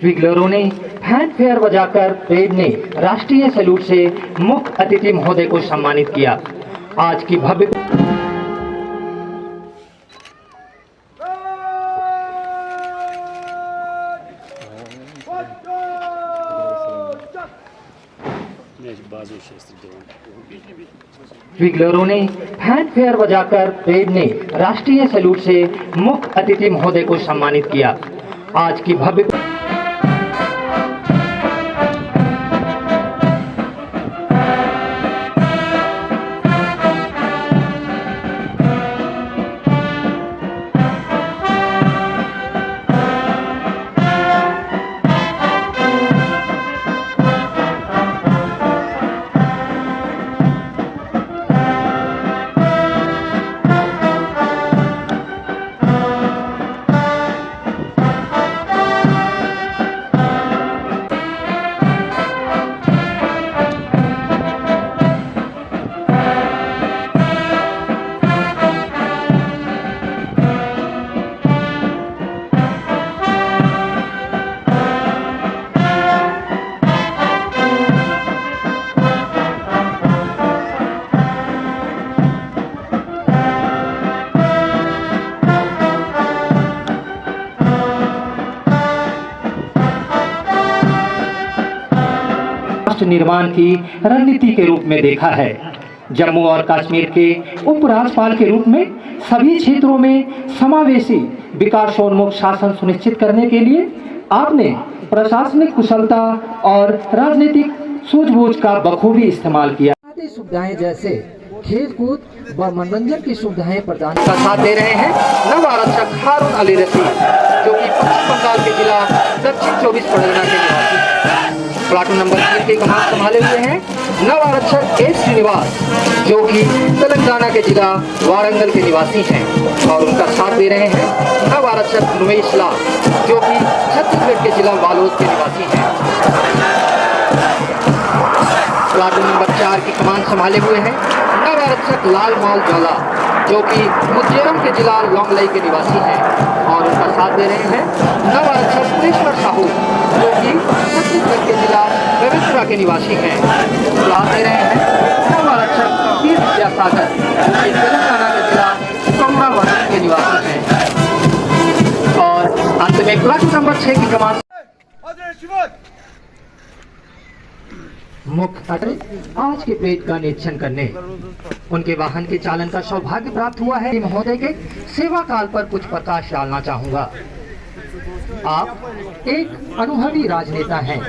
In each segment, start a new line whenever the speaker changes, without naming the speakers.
विग्लरों ने fan fair बजाकर parade ने राष्ट्रीय सैल्यूट से मुख्य अतिथि महोदय को सम्मानित किया। आज की भव्य विग्लरों ने फैन फेयर बजाकर परेड ने राष्ट्रीय सैल्यूट से मुख्य अतिथि महोदय को सम्मानित किया। आज की भव्य राष्ट्र निर्माण की रणनीति के रूप में देखा है। जम्मू और कश्मीर के उपराज्यपाल के रूप में सभी क्षेत्रों में समावेशी विकासोन्मुख शासन सुनिश्चित करने के लिए आपने प्रशासनिक कुशलता और राजनीतिक सूझबूझ का बखूबी इस्तेमाल किया।
सुविधाएं जैसे खेल कूद व मनोरंजन की सुविधाएं प्रदान
का साथ दे रहे हैं नव आरक्षक हारून अली रशीद, जो कि पश्चिम बंगाल के जिला दक्षिण 24 परगना के निवासी प्लाटून नंबर 3 की कमान संभाले हुए हैं नव आरक्षक एस श्रीनिवास, जो कि तेलंगाना के जिला वारंगल के निवासी हैं, और उनका साथ दे रहे हैं नव आरक्षक नुमेश लाल, जो कि छत्तीसगढ़ के जिला बालोद के निवासी हैं। प्लाटून नंबर 4 की कमान संभाले हुए हैं नव आरक्षक लाल माल ज्वाला, जो कि मुज्जेरम के जिला लोंगलई के निवासी हैं, और उनका साथ दे रहे हैं नव आरक्षक पुरेश्वर साहू, जो कि छत्तीसगढ़ के जिला बेमेतरा के निवासी हैं। साथ दे रहे हैं नव आरक्षक वीर विद्यासागर, जो कि तेलंगाना के जिला सोमनाबाद के निवासी हैं। और अंत में प्लाटून नंबर 6 की कमान
मुख्य अतिथि आज के परेड का निरीक्षण करने
उनके वाहन के चालन का सौभाग्य प्राप्त हुआ है। महोदय के सेवा काल पर कुछ प्रकाश डालना चाहूंगा। आप एक अनुभवी राजनेता हैं,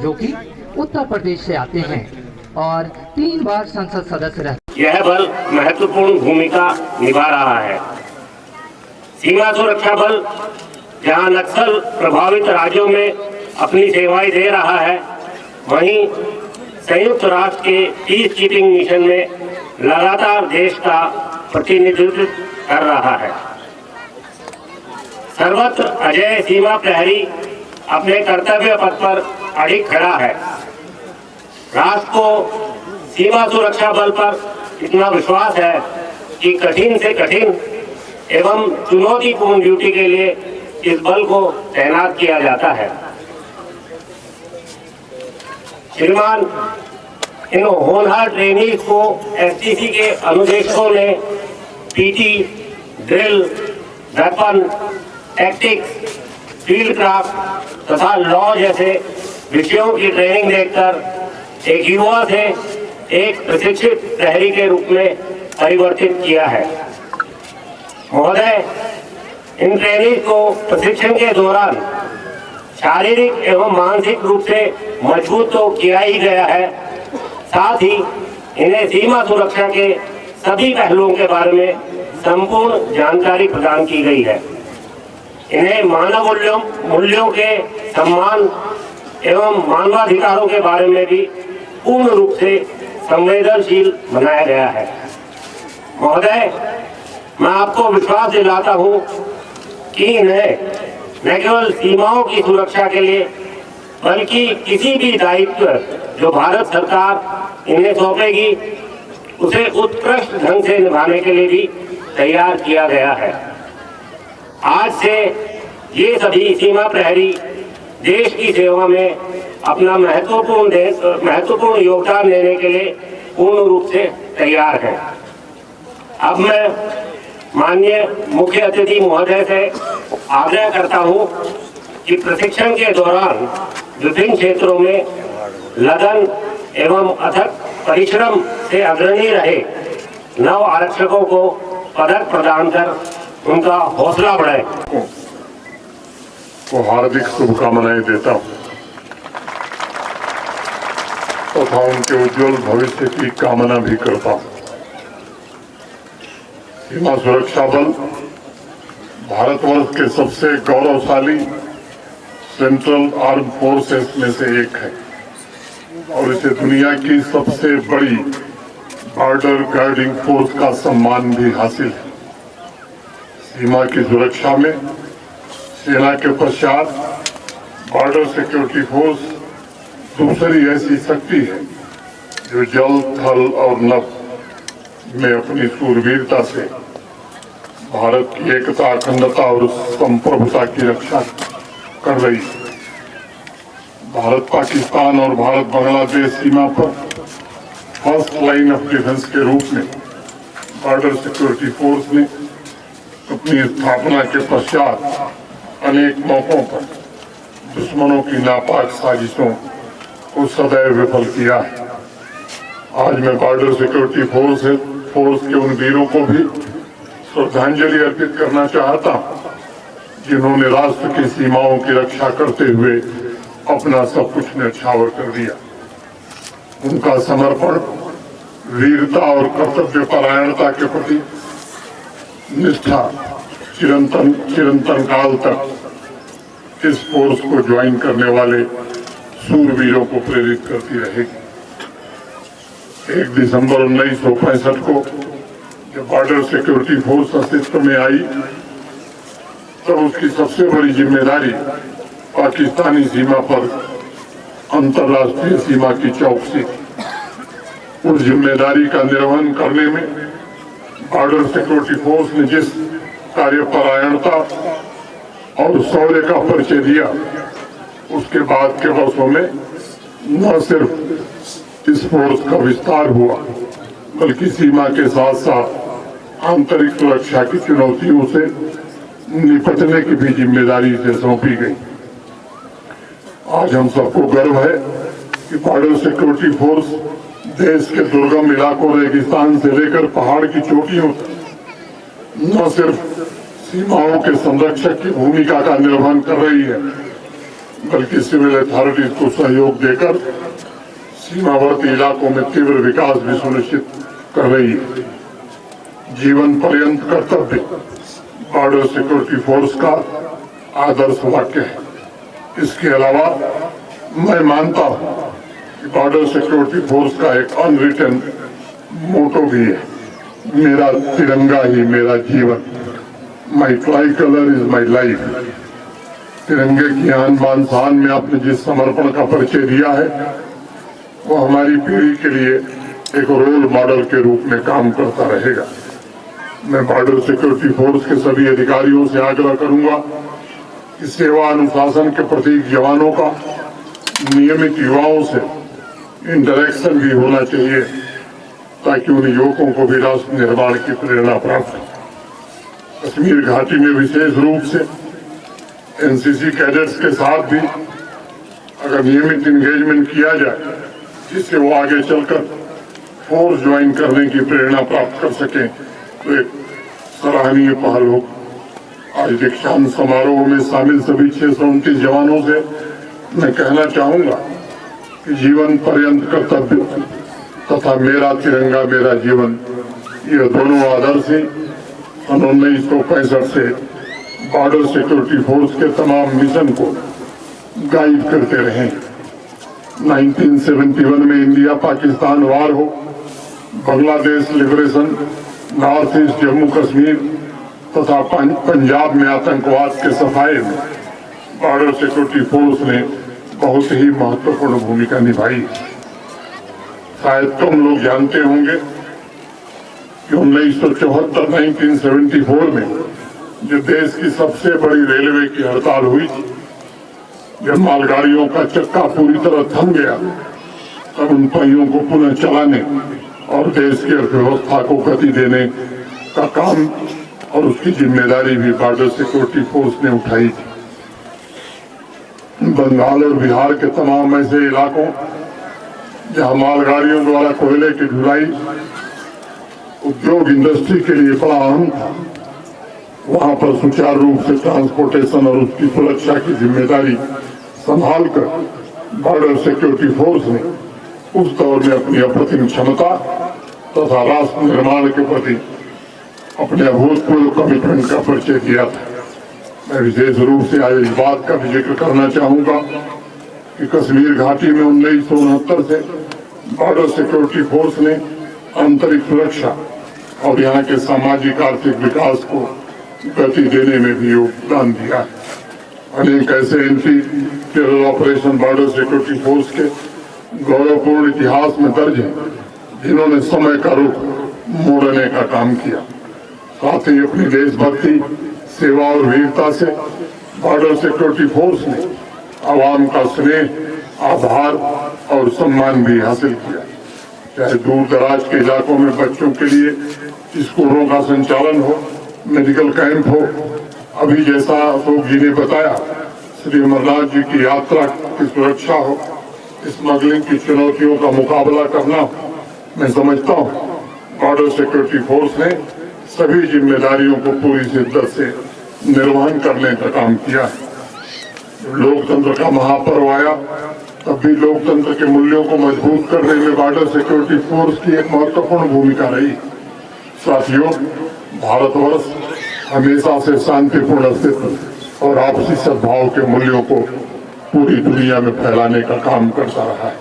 जो कि उत्तर प्रदेश से आते हैं और 3 बार संसद सदस्य रहे।
यह बल महत्वपूर्ण भूमिका निभा रहा है। सीमा सुरक्षा बल जहां नक्सल प्रभावित राज्यों में अपनी सेवाएं दे रहा है, वहीं संयुक्त राष्ट्र के पीस कीपिंग मिशन में लगातार देश का प्रतिनिधित्व कर रहा है। सर्वत्र अजय सीमा प्रहरी अपने कर्तव्य पथ पर अडिग खड़ा है। राष्ट्र को सीमा सुरक्षा बल पर इतना विश्वास है कि कठिन से कठिन एवं चुनौतीपूर्ण ड्यूटी के लिए इस बल को तैनात किया जाता है। श्रीमान इन होनहार ट्रेनीज को एसटीसी के अनुदेशकों ने PT, drill, weapon, tactics, field craft तथा लॉ जैसे विषयों की ट्रेनिंग देकर एक युवा से एक प्रशिक्षित प्रहरी के रूप में परिवर्तित किया है। महोदय, इन ट्रेनीज को प्रशिक्षण के दौरान शारीरिक एवं मानसिक रूप से मजबूत तो किया ही गया है, साथ ही इन्हें सीमा सुरक्षा के सभी पहलुओं के बारे में संपूर्ण जानकारी प्रदान की गई है। इन्हें मानव मूल्यों के सम्मान एवं मानवाधिकारों के बारे में भी पूर्ण रूप से संवेदनशील बनाया गया है। महोदय, मैं आपको विश्वास दिलाता हूँ कि इन्हें न केवल सीमाओं की सुरक्षा के लिए बल्कि किसी भी दायित्व जो भारत सरकार इन्हें सौंपेगी उसे उत्कृष्ट ढंग से निभाने के लिए भी तैयार किया गया है। आज से ये सभी सीमा प्रहरी देश की सेवा में अपना महत्वपूर्ण योगदान देने के लिए पूर्ण रूप से तैयार है। अब मैं माननीय मुख्य अतिथि महोदय से आग्रह करता हूं कि प्रशिक्षण के दौरान विभिन्न क्षेत्रों में लगन एवं अथक परिश्रम से अग्रणी रहे नव आरक्षकों को पदक प्रदान कर उनका हौसला बढ़ाए।
को हार्दिक शुभकामनाएं देता हूं तथा उनके उज्जवल भविष्य की कामना भी करता हूं। सीमा सुरक्षा बल भारतवर्ष के सबसे गौरवशाली सेंट्रल आर्म फोर्सेस में से एक है और इसे दुनिया की सबसे बड़ी बॉर्डर गार्डिंग फोर्स का सम्मान भी हासिल है। सीमा की सुरक्षा में सेना के पश्चात बॉर्डर सिक्योरिटी फोर्स दूसरी ऐसी शक्ति है जो जल, थल और नभ में अपनी शूरवीरता से भारत की एकता, अखंडता और संप्रभुता की रक्षा कर रही है। भारत पाकिस्तान और भारत बांग्लादेश सीमा पर फर्स्ट लाइन ऑफ डिफेंस के रूप में बॉर्डर सिक्योरिटी फोर्स ने अपनी स्थापना के पश्चात अनेक मौकों पर दुश्मनों की नापाक साजिशों को सदैव विफल किया है। आज मैं बॉर्डर सिक्योरिटी फोर्स के उन वीरों को भी श्रद्धांजलि अर्पित करना चाहता हूं जिन्होंने राष्ट्र की सीमाओं की रक्षा करते हुए अपना सब कुछ न्यौछावर कर दिया। उनका समर्पण, वीरता और कर्तव्य परायणता के प्रति निष्ठा चिरंतन काल तक इस फोर्स को ज्वाइन करने वाले सूरवीरों को प्रेरित करती रहेगी। 1 दिसंबर 1965 को जब बॉर्डर सिक्योरिटी फोर्स अस्तित्व में आई तब उसकी सबसे बड़ी जिम्मेदारी पाकिस्तानी सीमा पर अंतर्राष्ट्रीय सीमा की चौकसी थी। उस जिम्मेदारी का निर्वहन करने में बॉर्डर सिक्योरिटी फोर्स ने जिस कार्यपरायणता और शौर्य का परिचय दिया उसके बाद के वर्षों में न सिर्फ इस फोर्स का विस्तार हुआ बल्कि सीमा के साथ साथ आंतरिक सुरक्षा की चुनौतियों से निपटने की भी जिम्मेदारी इसे सौंपी गई। आज हम सबको गर्व है कि बॉर्डर सिक्योरिटी फोर्स देश के दुर्गम इलाकों, रेगिस्तान से लेकर पहाड़ की चोटियों तक न सिर्फ सीमाओं के संरक्षक की भूमिका का निर्वहन कर रही है बल्कि सिविल अथॉरिटीज को सहयोग देकर सीमावर्ती इलाकों में तीव्र विकास भी सुनिश्चित कर रही है। जीवन पर्यंत कर्तव्य बॉर्डर सिक्योरिटी फोर्स का आदर्श वाक्य है। इसके अलावा मैं मानता हूं कि बॉर्डर सिक्योरिटी फोर्स का एक अनरिटन मोटो भी है, मेरा तिरंगा ही मेरा जीवन, my tricolour is my life. तिरंगे की आन बान शान में आपने जिस समर्पण का परिचय दिया है वो हमारी पीढ़ी के लिए एक रोल मॉडल के रूप में काम करता रहेगा। मैं बॉर्डर सिक्योरिटी फोर्स के सभी अधिकारियों से आग्रह करूंगा कि सेवा अनुशासन के प्रतीक जवानों का नियमित युवाओं से इंटरेक्शन भी होना चाहिए ताकि उन युवकों को भी राष्ट्र निर्माण की प्रेरणा प्राप्त हो। कश्मीर घाटी में विशेष रूप से एनसीसी कैडेट्स के साथ भी अगर नियमित इंगेजमेंट किया जाए जिससे वो आगे चलकर फोर्स ज्वाइन करने की प्रेरणा प्राप्त कर सकें तो एक सराहनीय पहल हो। आज दीक्षांत समारोह में शामिल सभी 629 जवानों से मैं कहना चाहूंगा कि जीवन पर्यंत कर्तव्य तथा मेरा तिरंगा मेरा जीवन ये दोनों आदर्श ही सन 1965 से बॉर्डर सिक्योरिटी फोर्स के तमाम मिशन को गाइड करते रहे। 1971 में इंडिया पाकिस्तान वार हो, Bangladesh liberation, north east Jammu Kashmir तथा पंजाब में आतंकवाद के सफाए में बॉर्डर सिक्योरिटी फोर्स ने बहुत ही महत्वपूर्ण भूमिका निभाई। शायद तुम लोग जानते होंगे कि 1974 में जो देश की सबसे बड़ी रेलवे की हड़ताल हुई थी, जब मालगाड़ियों का चक्का पूरी तरह थम गया, तब उन पहियों को पुनः चलाने और देश की अर्थव्यवस्था को गति देने का काम और उसकी जिम्मेदारी भी बॉर्डर सिक्योरिटी फोर्स ने उठाई थी। बंगाल और बिहार के तमाम ऐसे इलाकों जहां मालगाड़ियों द्वारा कोयले की ढुलाई उद्योग इंडस्ट्री के लिए बड़ा अहम था, वहां पर सुचारू रूप से ट्रांसपोर्टेशन और उसकी सुरक्षा की जिम्मेदारी संभालकर बॉर्डर सिक्योरिटी फोर्स ने उस दौर में अपनी अप्रतिम क्षमता तथा राष्ट्र निर्माण के प्रति अपने अभूतपूर्व कमिटमेंट का परिचय दिया था। मैं विशेष रूप से आज इस बात का भी जिक्र करना चाहूंगा कि कश्मीर घाटी में 1969 से बॉर्डर सिक्योरिटी फोर्स ने आंतरिक सुरक्षा और यहाँ के सामाजिक आर्थिक विकास को गति देने में भी योगदान दिया है। अनेक ऐसे anti terror operation border security force के गौरवपूर्ण इतिहास में दर्ज है, जिन्होंने समय का रुख मोड़ने का काम किया। साथ ही अपनी देशभक्ति, सेवा और वीरता से बॉर्डर सिक्योरिटी फोर्स ने आवाम का स्नेह, आभार और सम्मान भी हासिल किया। चाहे दूर दराज के इलाकों में बच्चों के लिए स्कूलों का संचालन हो, मेडिकल कैंप हो, अभी जैसा अशोक जी ने बताया श्री अमरनाथ जी की यात्रा की सुरक्षा हो, स्मगलिंग की चुनौतियों का मुकाबला करना हो, मैं समझता हूँ बॉर्डर सिक्योरिटी फोर्स ने सभी जिम्मेदारियों को पूरी शिद्दत से निर्वहन करने का काम किया है। लोकतंत्र का महापर्व आया तब भी लोकतंत्र के मूल्यों को मजबूत करने में बॉर्डर सिक्योरिटी फोर्स की एक महत्वपूर्ण भूमिका रही। साथियों, भारतवर्ष हमेशा से शांतिपूर्ण अस्तित्व और आपसी सद्भाव के मूल्यों को पूरी दुनिया में फैलाने का काम करता रहा है।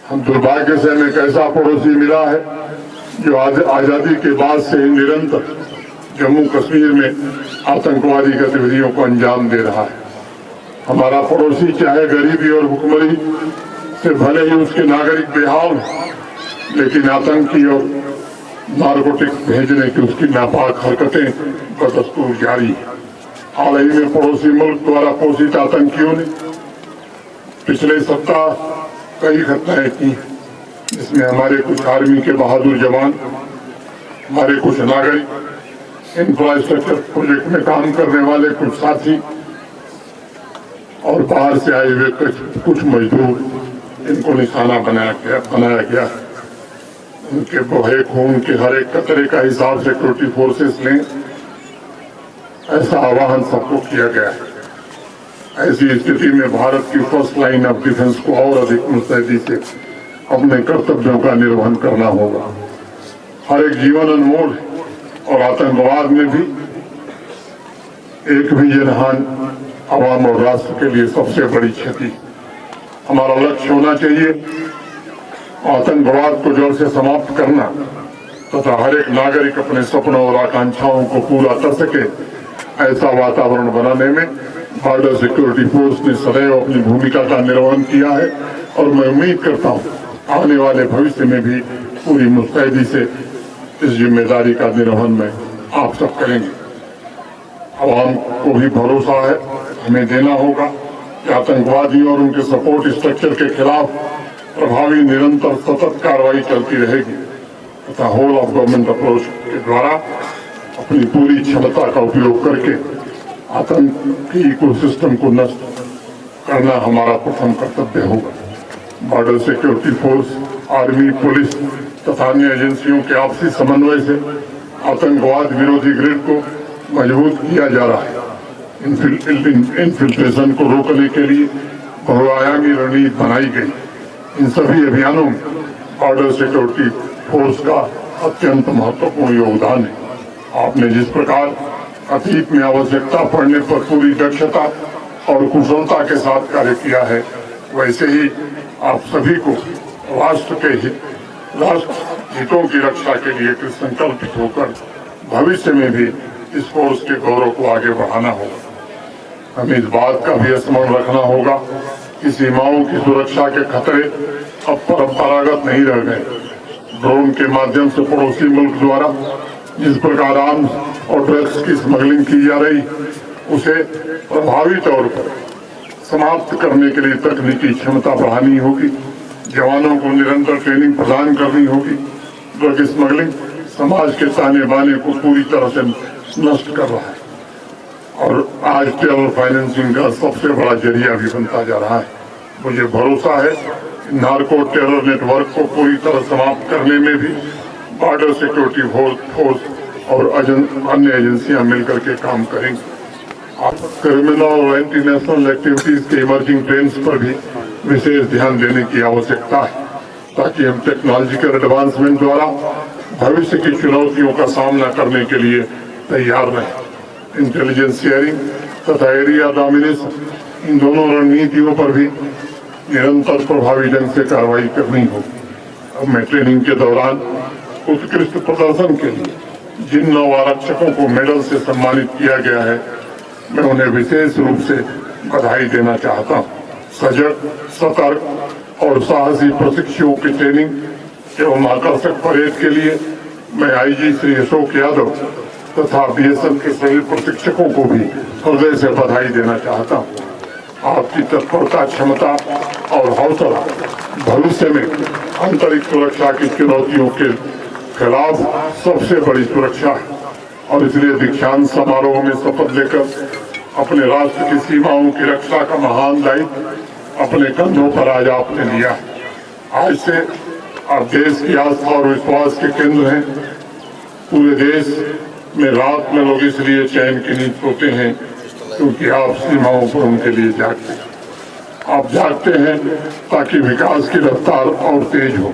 हम दुर्भाग्य से हमें एक ऐसा पड़ोसी मिला है जो आजादी के बाद से ही निरंतर जम्मू कश्मीर में आतंकवादी गतिविधियों को अंजाम दे रहा है। हमारा पड़ोसी चाहे गरीबी और भुखमरी से भले ही उसके नागरिक बेहाल हों, लेकिन आतंकी और नारकोटिक भेजने की उसकी नापाक हरकतें बदस्तूर जारी है। हाल ही में पड़ोसी मुल्क द्वारा पोषित आतंकियों ने पिछले सप्ताह कई घटनाएं की, जिसमें हमारे कुछ आर्मी के बहादुर जवान, हमारे कुछ नागरिक, इंफ्रास्ट्रक्चर प्रोजेक्ट में काम करने वाले कुछ साथी और बाहर से आए हुए कुछ मजदूर, इनको निशाना बनाया गया। उनके बहे खून के हर एक कतरे का हिसाब सिक्योरिटी फोर्सेस ने, ऐसा आह्वान सबको किया गया है। ऐसी स्थिति में भारत की फर्स्ट लाइन ऑफ डिफेंस को और अधिक मुस्तैदी से अपने कर्तव्यों का निर्वहन करना होगा। हर एक जीवन अनमोल है और आतंकवाद में भी एक भी जनहान आवाम और राष्ट्र के लिए सबसे बड़ी क्षति। हमारा लक्ष्य होना चाहिए आतंकवाद को जड़ से समाप्त करना तथा हर एक नागरिक अपने सपनों और आकांक्षाओं को पूरा कर सके, ऐसा वातावरण बनाने में बॉर्डर सिक्योरिटी फोर्स ने सदैव अपनी भूमिका का निर्वहन किया है और मैं उम्मीद करता हूँ आने वाले भविष्य में भी पूरी मुस्तैदी से इस जिम्मेदारी का निर्वहन में आप सब करेंगे। आवाम को भी भरोसा है, हमें देना होगा कि आतंकवादियों और उनके सपोर्ट स्ट्रक्चर के खिलाफ प्रभावी निरंतर सतत कार्रवाई चलती रहेगी तथा होल ऑफ गवर्नमेंट अप्रोच के द्वारा अपनी पूरी क्षमता का उपयोग करके आतंक की इकोसिस्टम को नष्ट करना हमारा प्रथम कर्तव्य होगा। Border security force, army, police तथा अन्य एजेंसियों के आपसी समन्वय से आतंकवाद विरोधी ग्रिड को मजबूत किया जा रहा है। इन्फिल्ट्रेशन को रोकने के लिए बहुआयामी रणनीति बनाई गई। इन सभी अभियानों में बॉर्डर सिक्योरिटी फोर्स का अत्यंत महत्वपूर्ण योगदान है। आपने जिस प्रकार अतीत में आवश्यकता पड़ने पर पूरी दक्षता और कुशलता के साथ कार्य किया है, वैसे ही आप सभी को राष्ट्र हितों की रक्षा के लिए संकल्पित होकर भविष्य में भी इस फोर्स के गौरव को आगे बढ़ाना होगा। हमें इस बात का भी स्मरण रखना होगा कि सीमाओं की सुरक्षा के खतरे अब परंपरागत नहीं रह गए। ड्रोन के माध्यम से पड़ोसी मुल्क द्वारा जिस प्रकार आर्म्स और ड्रग्स की स्मगलिंग की जा रही, उसे प्रभावी तौर पर समाप्त करने के लिए तकनीकी क्षमता बढ़ानी होगी। जवानों को निरंतर ट्रेनिंग प्रदान करनी होगी। ड्रग स्मगलिंग समाज के ताने बाने को पूरी तरह से नष्ट कर रहा है और आज टेरर फाइनेंसिंग का सबसे बड़ा जरिया भी बनता जा रहा है। मुझे भरोसा है कि नार्को टेरर नेटवर्क को पूरी तरह समाप्त करने में भी बॉर्डर सिक्योरिटी फोर्स और अन्य एजेंसियां मिलकर के काम करेंगी। क्रिमिनल और एंटी नेशनल एक्टिविटीज के इमर्जिंग ट्रेंड्स पर भी विशेष ध्यान देने की आवश्यकता है ताकि हम टेक्नोलॉजिकल एडवांसमेंट द्वारा भविष्य की चुनौतियों का सामना करने के लिए तैयार रहें। इंटेलिजेंस शेयरिंग तथा एरिया डोमिनेशन, इन दोनों रणनीतियों पर भी निरंतर प्रभावी ढंग से कार्रवाई करनी होगी। अब मैं ट्रेनिंग के दौरान उत्कृष्ट प्रदर्शन के लिए जिन 9 आरक्षकों को मेडल से सम्मानित किया गया है, मैं उन्हें विशेष रूप से बधाई देना चाहता हूँ। सजग, सतर्क और साहसी प्रशिक्षुओं की ट्रेनिंग एवं आकर्षक परेड के लिए मैं आईजी श्री अशोक यादव तथा बीएसएफ के सभी प्रशिक्षकों को भी हृदय से बधाई देना चाहता हूँ। आपकी तत्परता, क्षमता और हौसला भविष्य में आंतरिक सुरक्षा की चुनौतियों के खिलाफ सबसे बड़ी सुरक्षा है और इसलिए दीक्षांत समारोह में शपथ लेकर अपने राष्ट्र की सीमाओं की रक्षा का महान दायित्व अपने कंधों पर आज आपने लिया है। आज से आप देश की आस्था और विश्वास के केंद्र हैं। पूरे देश में रात में लोग इसलिए चैन की नींद सोते हैं क्योंकि आप सीमाओं पर उनके लिए जागते हैं। आप जागते हैं ताकि विकास की रफ्तार और तेज हो।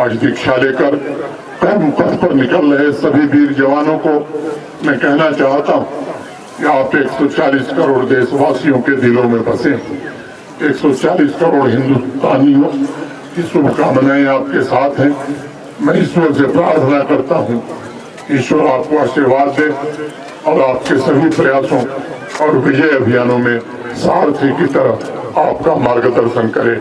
आज दीक्षा लेकर कर्म पथ पर निकल रहे सभी वीर जवानों को मैं कहना चाहता हूँ कि आप 140 करोड़ देशवासियों के दिलों में बसे। 140 करोड़ हिंदुस्तानियों की शुभकामनाएं आपके साथ हैं। मैं ईश्वर से प्रार्थना करता हूँ, ईश्वर आपको आशीर्वाद दे और आपके सभी प्रयासों और विजय अभियानों में सारथी की तरह आपका मार्गदर्शन करे।